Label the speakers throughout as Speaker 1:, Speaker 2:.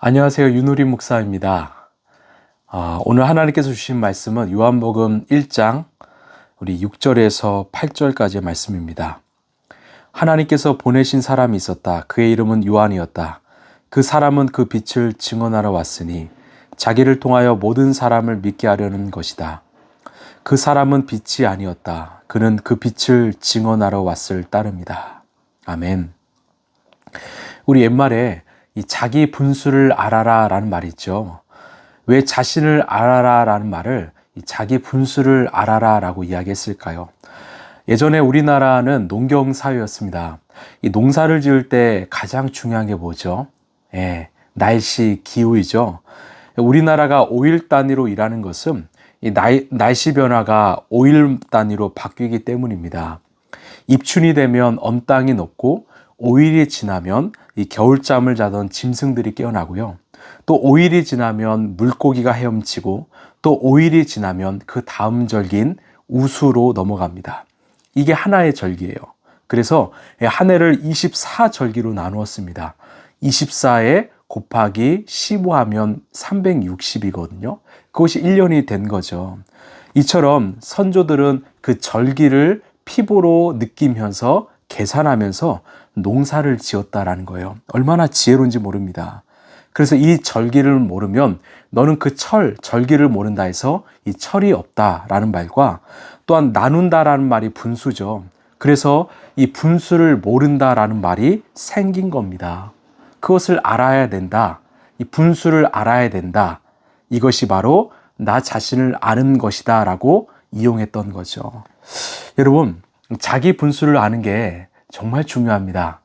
Speaker 1: 안녕하세요. 윤우리 목사입니다. 오늘 하나님께서 주신 말씀은 요한복음 1장 우리 6절에서 8절까지의 말씀입니다. 하나님께서 보내신 사람이 있었다. 그의 이름은 요한이었다. 그 사람은 그 빛을 증언하러 왔으니 자기를 통하여 모든 사람을 믿게 하려는 것이다. 그 사람은 빛이 아니었다. 그는 그 빛을 증언하러 왔을 따름이다. 아멘. 우리 옛말에 이 자기 분수를 알아라 라는 말이 있죠. 왜 자신을 알아라 라는 말을 이 자기 분수를 알아라 라고 이야기했을까요? 예전에 우리나라는 농경사회였습니다. 이 농사를 지을 때 가장 중요한 게 뭐죠? 날씨, 기후이죠. 우리나라가 5일 단위로 일하는 것은 이 날씨 변화가 5일 단위로 바뀌기 때문입니다. 입춘이 되면 언 땅이 녹고 5일이 지나면 이 겨울잠을 자던 짐승들이 깨어나고요. 또 5일이 지나면 물고기가 헤엄치고 또 5일이 지나면 그 다음 절기인 우수로 넘어갑니다. 이게 하나의 절기예요. 그래서 한 해를 24절기로 나누었습니다. 24에 곱하기 15하면 360이거든요. 그것이 1년이 된 거죠. 이처럼 선조들은 그 절기를 피부로 느끼면서 계산하면서 농사를 지었다라는 거예요. 얼마나 지혜로운지 모릅니다. 그래서 이 절기를 모르면 너는 그 절기를 모른다 해서 이 철이 없다라는 말과 또한 나눈다라는 말이 분수죠. 그래서 이 분수를 모른다라는 말이 생긴 겁니다. 그것을 알아야 된다. 이 분수를 알아야 된다. 이것이 바로 나 자신을 아는 것이다 라고 이용했던 거죠. 여러분, 자기 분수를 아는 게 정말 중요합니다.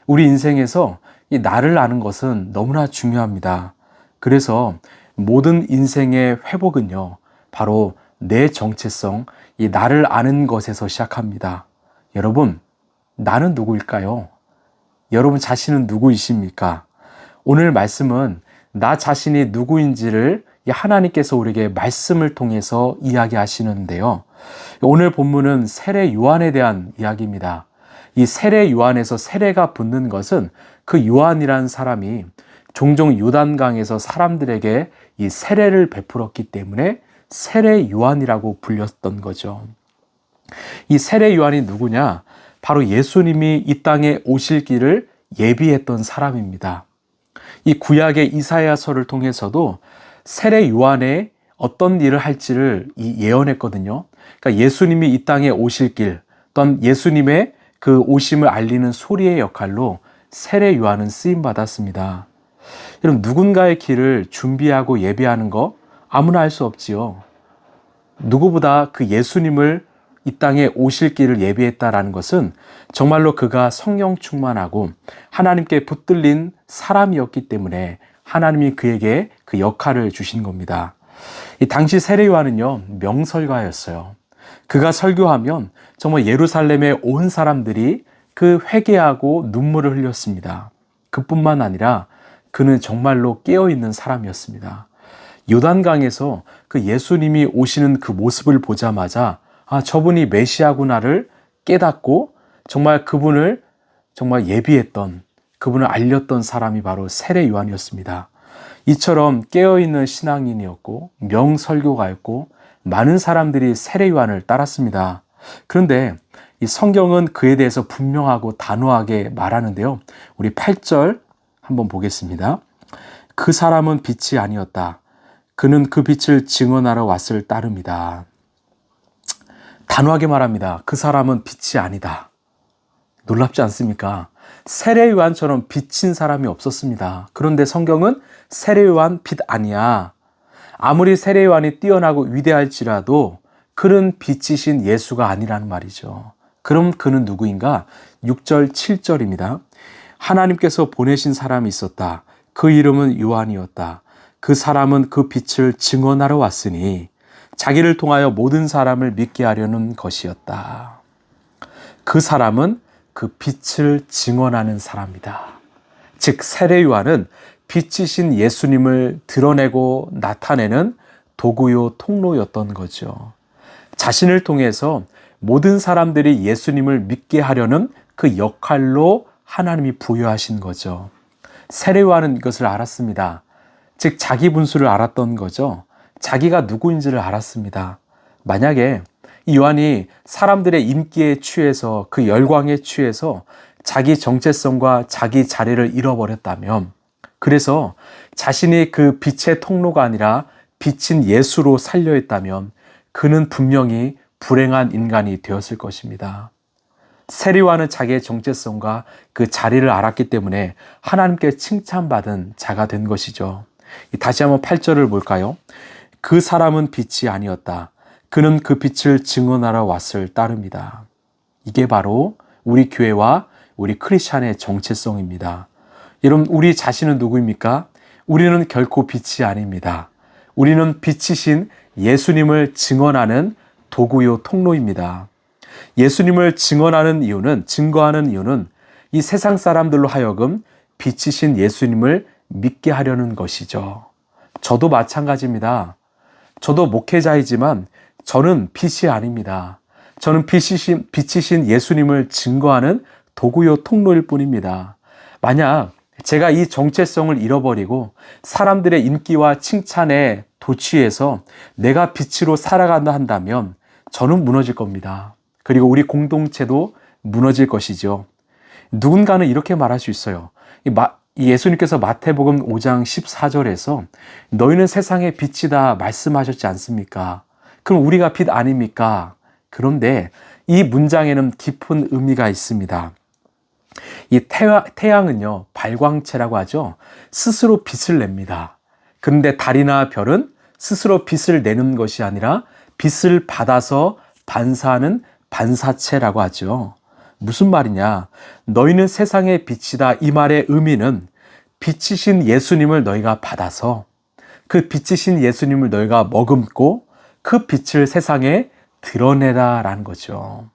Speaker 1: 우리 인생에서 이 나를 아는 것은 너무나 중요합니다. 그래서 모든 인생의 회복은요, 바로 내 정체성, 이 나를 아는 것에서 시작합니다. 여러분, 나는 누구일까요? 여러분 자신은 누구이십니까? 오늘 말씀은 나 자신이 누구인지를 하나님께서 우리에게 말씀을 통해서 이야기하시는데요. 오늘 본문은 세례 요한에 대한 이야기입니다. 이 세례 요한에서 세례가 붙는 것은 그 요한이라는 사람이 종종 요단강에서 사람들에게 이 세례를 베풀었기 때문에 세례 요한이라고 불렸던 거죠. 이 세례 요한이 누구냐? 바로 예수님이 이 땅에 오실 길을 예비했던 사람입니다. 이 구약의 이사야서를 통해서도 세례 요한의 어떤 일을 할지를 예언했거든요. 그러니까 예수님이 이 땅에 오실 길, 또한 예수님의 그 오심을 알리는 소리의 역할로 세례 요한은 쓰임 받았습니다. 여러분, 누군가의 길을 준비하고 예비하는 거 아무나 할 수 없지요. 누구보다 그 예수님을 이 땅에 오실 길을 예비했다라는 것은 정말로 그가 성령 충만하고 하나님께 붙들린 사람이었기 때문에 하나님이 그에게 그 역할을 주신 겁니다. 이 당시 세례 요한은요, 명설가였어요. 그가 설교하면 정말 예루살렘의 온 사람들이 그 회개하고 눈물을 흘렸습니다. 그뿐만 아니라 그는 정말로 깨어있는 사람이었습니다. 요단강에서 그 예수님이 오시는 그 모습을 보자마자 저분이 메시아구나를 깨닫고 정말 그분을 정말 예비했던, 그분을 알렸던 사람이 바로 세례 요한이었습니다. 이처럼 깨어있는 신앙인이었고 명설교가였고 많은 사람들이 세례 요한을 따랐습니다. 그런데 이 성경은 그에 대해서 분명하고 단호하게 말하는데요. 우리 8절 한번 보겠습니다. 그 사람은 빛이 아니었다. 그는 그 빛을 증언하러 왔을 따름이다. 단호하게 말합니다. 그 사람은 빛이 아니다. 놀랍지 않습니까? 세례 요한처럼 빛인 사람이 없었습니다. 그런데 성경은 세례 요한 빛 아니야. 아무리 세례 요한이 뛰어나고 위대할지라도 그는 빛이신 예수가 아니라는 말이죠. 그럼 그는 누구인가? 6절, 7절입니다. 하나님께서 보내신 사람이 있었다. 그 이름은 요한이었다. 그 사람은 그 빛을 증언하러 왔으니 자기를 통하여 모든 사람을 믿게 하려는 것이었다. 그 사람은 그 빛을 증언하는 사람이다. 즉 세례 요한은 빛이신 예수님을 드러내고 나타내는 도구요 통로였던 거죠. 자신을 통해서 모든 사람들이 예수님을 믿게 하려는 그 역할로 하나님이 부여하신 거죠. 세례 요한은 이것을 알았습니다. 즉 자기 분수를 알았던 거죠. 자기가 누구인지를 알았습니다. 만약에 이 요한이 사람들의 인기에 취해서 그 열광에 취해서 자기 정체성과 자기 자리를 잃어버렸다면, 그래서 자신이 그 빛의 통로가 아니라 빛인 예수로 살려 있다면 그는 분명히 불행한 인간이 되었을 것입니다. 세리와는 자기의 정체성과 그 자리를 알았기 때문에 하나님께 칭찬받은 자가 된 것이죠. 다시 한번 8절을 볼까요? 그 사람은 빛이 아니었다. 그는 그 빛을 증언하러 왔을 따름이다. 이게 바로 우리 교회와 우리 크리스찬의 정체성입니다. 여러분, 우리 자신은 누구입니까? 우리는 결코 빛이 아닙니다. 우리는 빛이신 예수님을 증언하는 도구요 통로입니다. 예수님을 증거하는 이유는 이 세상 사람들로 하여금 빛이신 예수님을 믿게 하려는 것이죠. 저도 마찬가지입니다. 저도 목회자이지만 저는 빛이 아닙니다. 저는 빛이신 예수님을 증거하는 도구요 통로일 뿐입니다. 만약 제가 이 정체성을 잃어버리고 사람들의 인기와 칭찬에 도취해서 내가 빛으로 살아간다 한다면 저는 무너질 겁니다. 그리고 우리 공동체도 무너질 것이죠. 누군가는 이렇게 말할 수 있어요. 예수님께서 마태복음 5장 14절에서 너희는 세상의 빛이다 말씀하셨지 않습니까? 그럼 우리가 빛 아닙니까? 그런데 이 문장에는 깊은 의미가 있습니다. 이 태양은요, 발광체라고 하죠. 스스로 빛을 냅니다. 그런데 달이나 별은 스스로 빛을 내는 것이 아니라 빛을 받아서 반사하는 반사체라고 하죠. 무슨 말이냐? 너희는 세상의 빛이다. 이 말의 의미는 빛이신 예수님을 너희가 받아서 그 빛이신 예수님을 너희가 머금고 그 빛을 세상에 드러내다라는 거죠.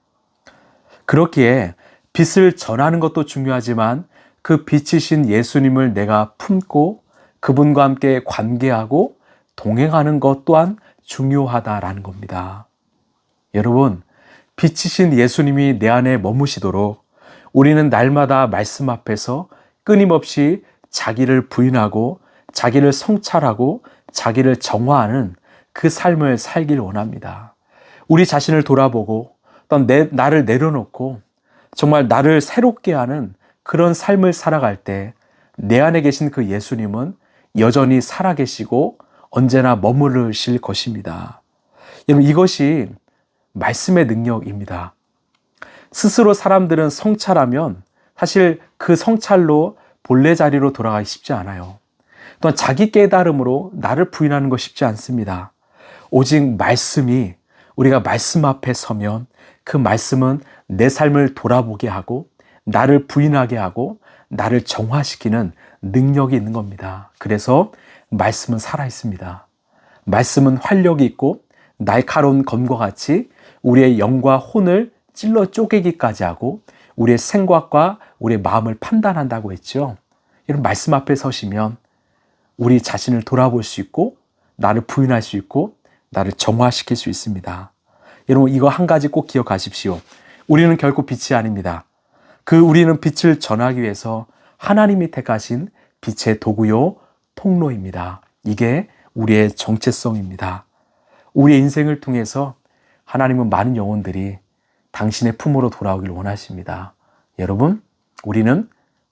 Speaker 1: 그렇기에 빛을 전하는 것도 중요하지만 그 빛이신 예수님을 내가 품고 그분과 함께 관계하고 동행하는 것 또한 중요하다라는 겁니다. 여러분, 빛이신 예수님이 내 안에 머무시도록 우리는 날마다 말씀 앞에서 끊임없이 자기를 부인하고 자기를 성찰하고 자기를 정화하는 그 삶을 살길 원합니다. 우리 자신을 돌아보고 또 나를 내려놓고 정말 나를 새롭게 하는 그런 삶을 살아갈 때 내 안에 계신 그 예수님은 여전히 살아계시고 언제나 머무르실 것입니다. 여러분, 이것이 말씀의 능력입니다. 스스로 사람들은 성찰하면 사실 그 성찰로 본래 자리로 돌아가기 쉽지 않아요. 또한 자기 깨달음으로 나를 부인하는 거 쉽지 않습니다. 오직 말씀이, 우리가 말씀 앞에 서면 그 말씀은 내 삶을 돌아보게 하고 나를 부인하게 하고 나를 정화시키는 능력이 있는 겁니다. 그래서 말씀은 살아있습니다. 말씀은 활력이 있고 날카로운 검과 같이 우리의 영과 혼을 찔러 쪼개기까지 하고 우리의 생각과 우리의 마음을 판단한다고 했죠. 이런 말씀 앞에 서시면 우리 자신을 돌아볼 수 있고 나를 부인할 수 있고 나를 정화시킬 수 있습니다. 여러분, 이거 한 가지 꼭 기억하십시오. 우리는 결코 빛이 아닙니다. 우리는 빛을 전하기 위해서 하나님이 택하신 빛의 도구요 통로입니다. 이게 우리의 정체성입니다. 우리의 인생을 통해서 하나님은 많은 영혼들이 당신의 품으로 돌아오길 원하십니다. 여러분, 우리는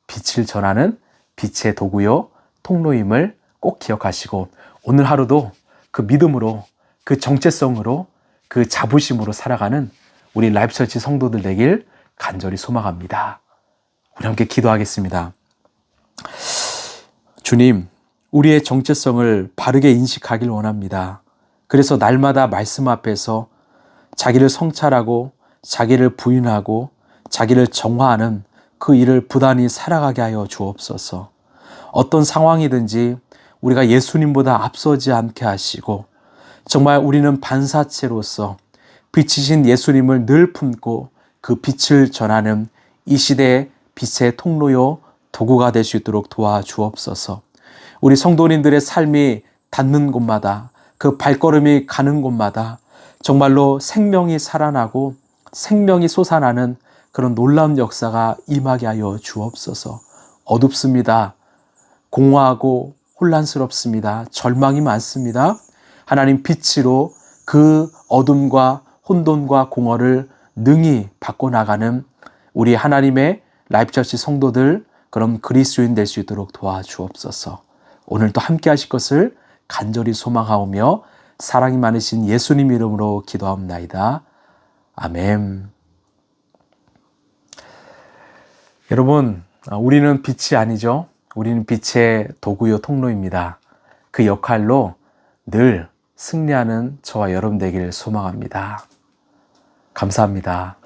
Speaker 1: 빛을 전하는 빛의 도구요 통로임을 꼭 기억하시고 오늘 하루도 그 믿음으로, 그 정체성으로, 그 자부심으로 살아가는 우리 라이프처치 성도들 되길 간절히 소망합니다. 우리 함께 기도하겠습니다. 주님, 우리의 정체성을 바르게 인식하길 원합니다. 그래서 날마다 말씀 앞에서 자기를 성찰하고 자기를 부인하고 자기를 정화하는 그 일을 부단히 살아가게 하여 주옵소서. 어떤 상황이든지 우리가 예수님보다 앞서지 않게 하시고 정말 우리는 반사체로서 빛이신 예수님을 늘 품고 그 빛을 전하는 이 시대의 빛의 통로요 도구가 될 수 있도록 도와주옵소서. 우리 성도님들의 삶이 닿는 곳마다 그 발걸음이 가는 곳마다 정말로 생명이 살아나고 생명이 솟아나는 그런 놀라운 역사가 임하게 하여 주옵소서. 어둡습니다. 공허하고 혼란스럽습니다. 절망이 많습니다. 하나님 빛으로 그 어둠과 혼돈과 공허를 능히 바꿔나가는 우리 하나님의 라이프처치 성도들, 그런 그리스도인 될 수 있도록 도와주옵소서. 오늘도 함께 하실 것을 간절히 소망하오며 사랑이 많으신 예수님 이름으로 기도하옵나이다. 아멘. 여러분, 우리는 빛이 아니죠. 우리는 빛의 도구요 통로입니다. 그 역할로 늘 승리하는 저와 여러분 되기를 소망합니다. 감사합니다.